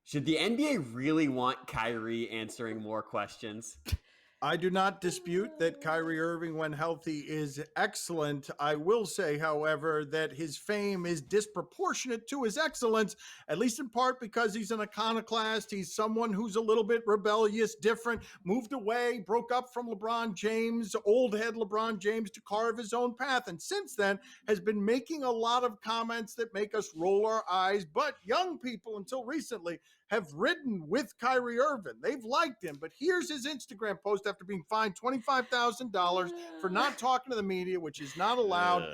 Should the NBA really want Kyrie answering more questions? I do not dispute that Kyrie Irving, when healthy, is excellent. I will say, however, that his fame is disproportionate to his excellence, at least in part because he's an iconoclast. He's someone who's a little bit rebellious, different, moved away, broke up from LeBron James, old head LeBron James, to carve his own path. And since then has been making a lot of comments that make us roll our eyes. But young people, until recently, have ridden with Kyrie Irving. They've liked him. But here's his Instagram post after being fined $25,000 for not talking to the media, which is not allowed.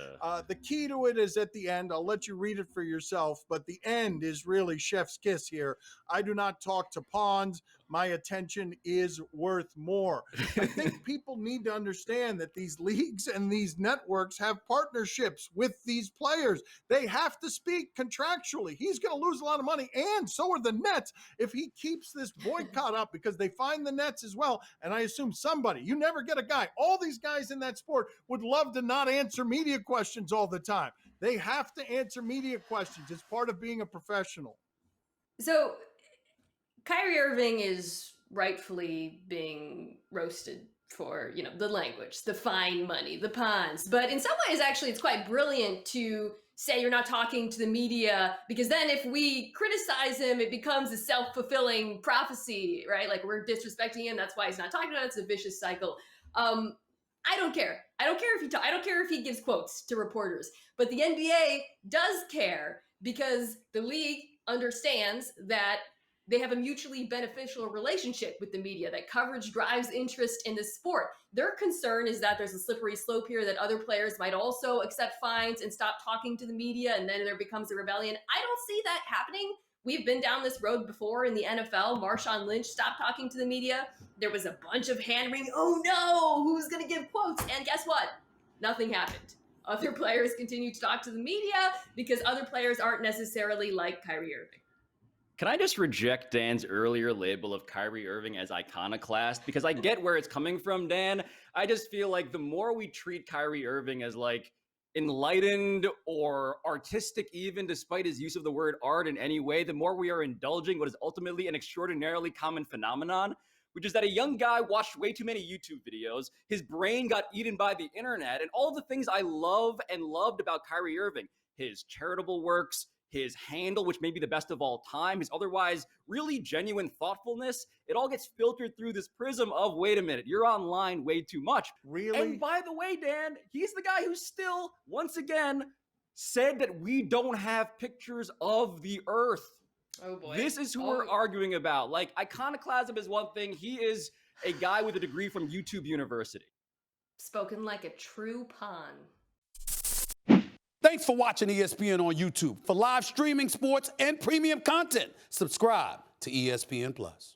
The key to it is at the end. I'll let you read it for yourself, but the end is really chef's kiss here. I do not talk to pawns. My attention is worth more. I think people need to understand that these leagues and these networks have partnerships with these players. They have to speak contractually. He's going to lose a lot of money, and so are the Nets if he keeps this boycott up, because they find the Nets as well. And I assume somebody, you never get a guy. All these guys in that sport would love to not answer media questions all the time. They have to answer media questions. It's part of being a professional. So Kyrie Irving is rightfully being roasted for, the language, the fine money, the pawns. But in some ways, actually, it's quite brilliant to say you're not talking to the media, because then if we criticize him, it becomes a self-fulfilling prophecy, right? Like, we're disrespecting him. That's why he's not talking to us. It's a vicious cycle. I don't care. I don't care if he gives quotes to reporters. But the NBA does care, because the league understands that they have a mutually beneficial relationship with the media, that coverage drives interest in the sport. Their concern is that there's a slippery slope here, that other players might also accept fines and stop talking to the media, and then there becomes a rebellion. I don't see that happening. We've been down this road before in the NFL. Marshawn Lynch stopped talking to the media. There was a bunch of hand-wringing, oh no, who's going to give quotes? And guess what? Nothing happened. Other players continue to talk to the media because other players aren't necessarily like Kyrie Irving. Can I just reject Dan's earlier label of Kyrie Irving as iconoclast? Because I get where it's coming from, Dan. I just feel like the more we treat Kyrie Irving as like enlightened or artistic, even despite his use of the word art in any way, the more we are indulging what is ultimately an extraordinarily common phenomenon, which is that a young guy watched way too many YouTube videos, his brain got eaten by the internet, and all the things I love and loved about Kyrie Irving, his charitable works, his handle, which may be the best of all time, his otherwise really genuine thoughtfulness, it all gets filtered through this prism of, wait a minute, you're online way too much. Really? And by the way, Dan, he's the guy who still, once again, said that we don't have pictures of the earth. Oh boy. This is who we're arguing about. Like, iconoclasm is one thing. He is a guy with a degree from YouTube University. Spoken like a true pawn. Thanks for watching ESPN on YouTube. For live streaming, sports, and premium content, subscribe to ESPN+.